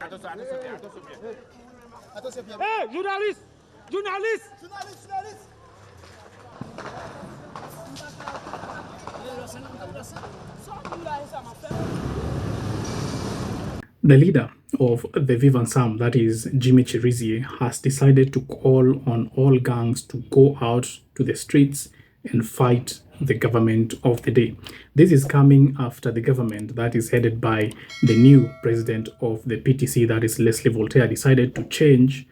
Hey, journaliste! Journaliste! The leader of the Vivan Sam, that is Jimmy Cherizier, has decided to call on all gangs to go out to the streets and fight the government of the day. This is coming after the government that is headed by the new president of the PTC, that is Leslie Voltaire, decided to change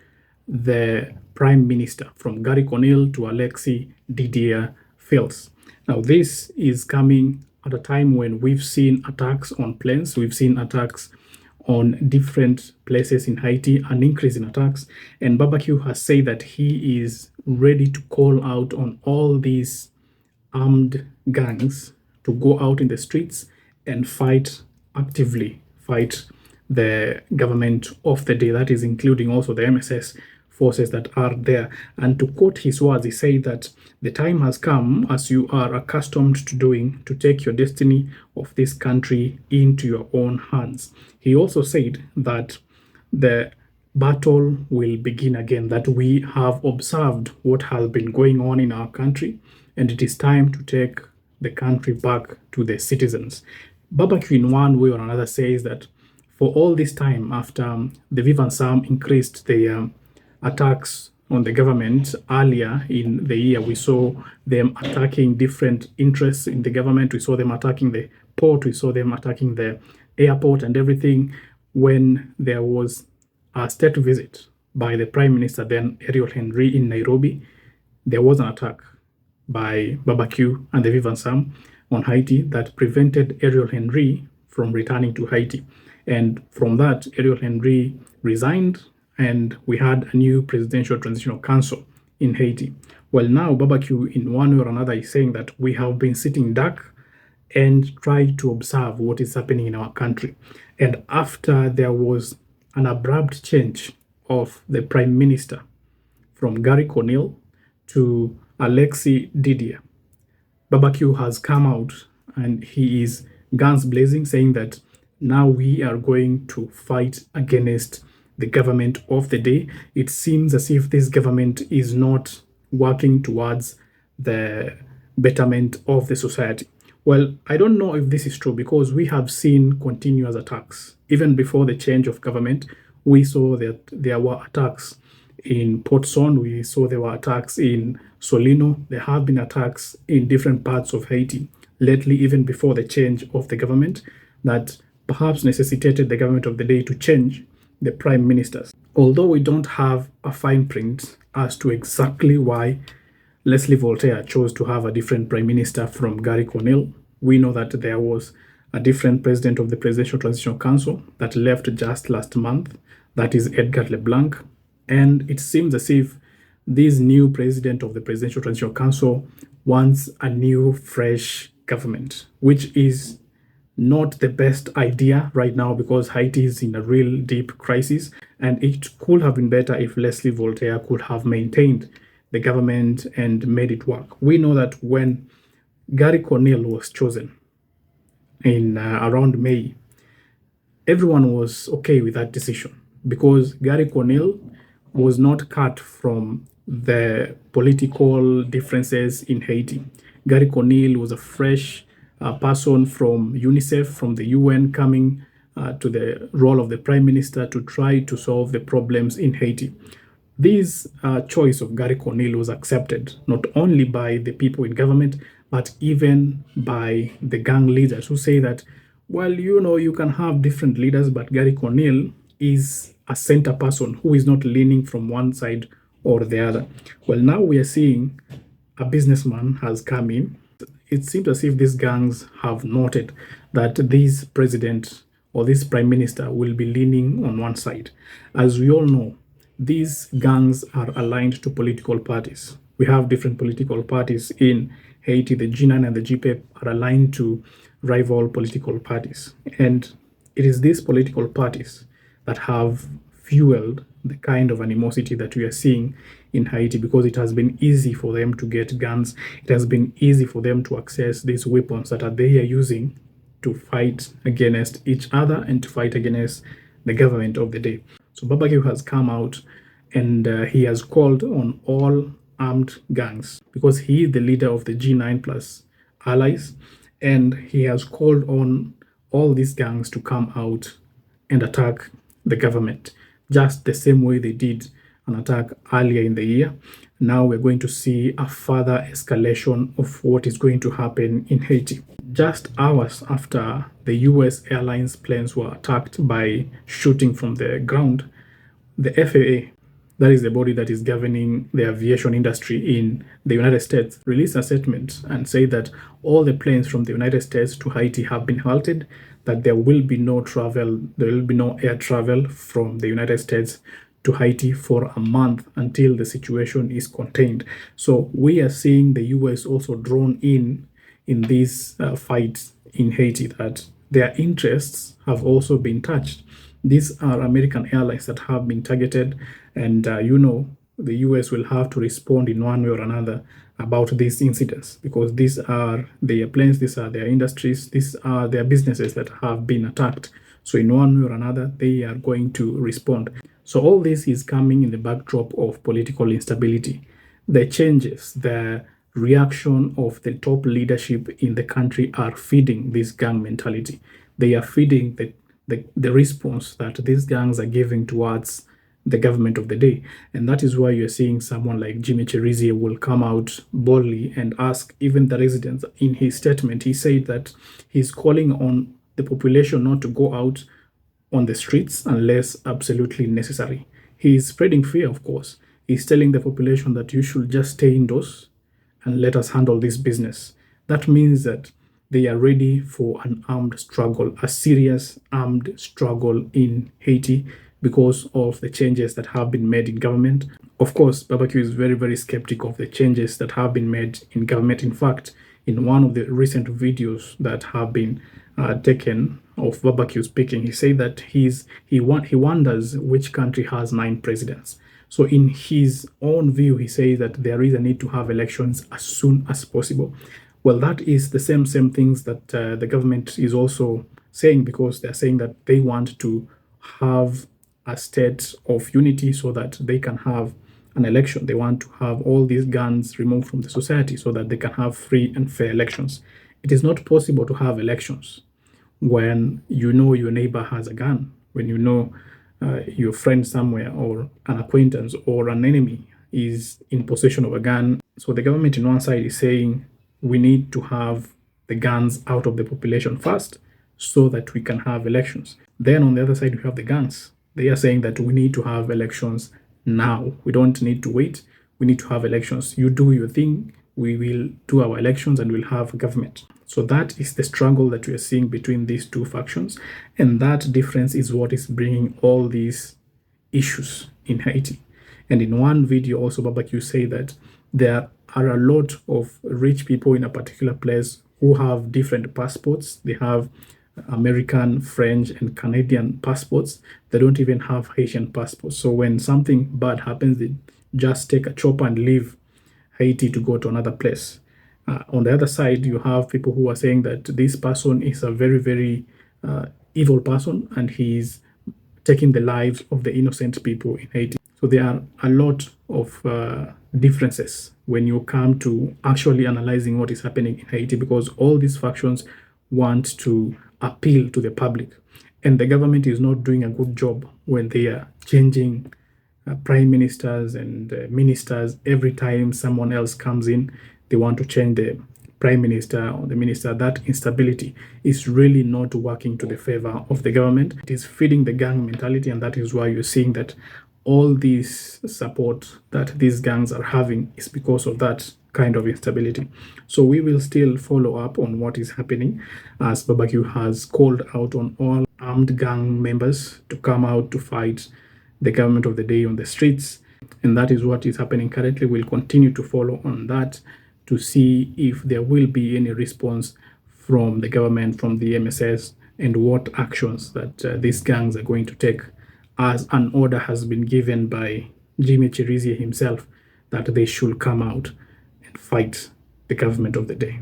the prime minister from Garry Conille to Alexi Didier. Now, this is coming at a time when we've seen attacks on planes, we've seen attacks on different places in Haiti, an increase in attacks, and Barbecue has said that he is ready to call out on all these armed gangs to go out in the streets and actively fight the government of the day, that is including also the MSS forces that are there. And to quote his words, he said that the time has come, as you are accustomed to doing, to take your destiny of this country into your own hands. He also said that the battle will begin again, that we have observed what has been going on in our country, and it is time to take the country back to the citizens. Barbecue, in one way or another, says that for all this time, after the Vivan Sam increased the attacks on the government earlier in the year, we saw them attacking different interests in the government. We saw them attacking the port. We saw them attacking the airport and everything. When there was a state visit by the Prime Minister, then Ariel Henry, in Nairobi, there was an attack by Barbecue and the Vivan Sam on Haiti that prevented Ariel Henry from returning to Haiti. And from that, Ariel Henry resigned, and we had a new presidential transitional council in Haiti. Well, now Barbecue, in one way or another, is saying that we have been sitting duck and trying to observe what is happening in our country. And after there was an abrupt change of the prime minister from Garry Conille to Alexi Didier, Barbecue has come out and he is guns blazing, saying that now we are going to fight against the government of the day. It seems as if this government is not working towards the betterment of the society. Well, I don't know if this is true, because we have seen continuous attacks. Even before the change of government, we saw that there were attacks in Port Saint, we saw there were attacks in Solino, there have been attacks in different parts of Haiti lately, even before the change of the government, that perhaps necessitated the government of the day to change the prime ministers. Although we don't have a fine print as to exactly why Leslie Voltaire chose to have a different prime minister from Garry Conille, we know that there was a different president of the Presidential Transitional Council that left just last month, that is Edgar LeBlanc, and it seems as if this new president of the Presidential Transitional Council wants a new, fresh government, which is not the best idea right now, because Haiti is in a real deep crisis, and it could have been better if Leslie Voltaire could have maintained the government and made it work. We know that when Garry Conille was chosen in around May, everyone was okay with that decision, because Garry Conille was not cut from the political differences in Haiti. Garry Conille was a fresh person from UNICEF, from the UN, coming to the role of the prime minister to try to solve the problems in Haiti. This choice of Garry Conille was accepted not only by the people in government, but even by the gang leaders, who say that, well, you can have different leaders, but Garry Conille is a center person who is not leaning from one side or the other. Well, now we are seeing a businessman has come in. It seems as if these gangs have noted that this president or this prime minister will be leaning on one side. As we all know, these gangs are aligned to political parties. We have different political parties in Haiti. The G9 and the GPEP are aligned to rival political parties. And it is these political parties that have fueled the kind of animosity that we are seeing in Haiti, because it has been easy for them to get guns. It has been easy for them to access these weapons that they are using to fight against each other and to fight against the government of the day. So Barbecue has come out and he has called on all armed gangs because he is the leader of the G9 plus allies, and he has called on all these gangs to come out and attack the government, just the same way they did an attack earlier in the year. Now we're going to see a further escalation of what is going to happen in Haiti. Just hours after the US Airlines planes were attacked by shooting from the ground, the FAA, that is the body that is governing the aviation industry in the United States, released a statement and said that all the planes from the United States to Haiti have been halted, that there will be no air travel from the United States to Haiti for a month until the situation is contained. So we are seeing the US also drawn in these fights in Haiti, that their interests have also been touched. These are American airlines that have been targeted, and the US will have to respond in one way or another about these incidents, because these are their planes, these are their industries, these are their businesses that have been attacked. So in one way or another, they are going to respond. So all this is coming in the backdrop of political instability. The changes, the reaction of the top leadership in the country are feeding this gang mentality. They are feeding the response that these gangs are giving towards the government of the day. And that is why you're seeing someone like Jimmy Cherizier will come out boldly and ask even the residents. In his statement, he said that he's calling on the population not to go out on the streets unless absolutely necessary. He is spreading fear, of course. He's telling the population that you should just stay indoors and let us handle this business. That means that they are ready for an armed struggle, a serious armed struggle in Haiti because of the changes that have been made in government. Of course, Barbecue is very, very skeptical of the changes that have been made in government. In fact, in one of the recent videos that have been taken of Barbecue speaking, he said that he wonders which country has 9 presidents. So in his own view, he says that there is a need to have elections as soon as possible. Well, that is the same things that the government is also saying, because they're saying that they want to have a state of unity so that they can have an election. They want to have all these guns removed from the society so that they can have free and fair elections. It is not possible to have elections when you know your neighbor has a gun, when you know your friend somewhere or an acquaintance or an enemy is in possession of a gun. So the government in one side is saying we need to have the guns out of the population first so that we can have elections. Then on the other side, we have the guns. They are saying that we need to have elections now. We don't need to wait. We need to have elections. You do your thing. We will do our elections and we'll have government. So that is the struggle that we are seeing between these two factions. And that difference is what is bringing all these issues in Haiti. And in one video also, Barbecue say that there are a lot of rich people in a particular place who have different passports. They have American, French, and Canadian passports. They don't even have Haitian passports. So when something bad happens, they just take a chopper and leave Haiti to go to another place. On the other side, you have people who are saying that this person is a very, very evil person and he's taking the lives of the innocent people in Haiti. So there are a lot of differences when you come to actually analyzing what is happening in Haiti, because all these factions want to appeal to the public. And the government is not doing a good job when they are changing prime ministers and ministers. Every time someone else comes in, they want to change the prime minister or the minister. That instability is really not working to the favor of the government. It is feeding the gang mentality, and that is why you're seeing that all this support that these gangs are having is because of that kind of instability. So we will still follow up on what is happening, as Barbecue has called out on all armed gang members to come out to fight the government of the day on the streets. And that is what is happening currently. We'll continue to follow on that to see if there will be any response from the government, from the MSS, and what actions that these gangs are going to take, as an order has been given by Jimmy Cherizier himself that they should come out and fight the government of the day.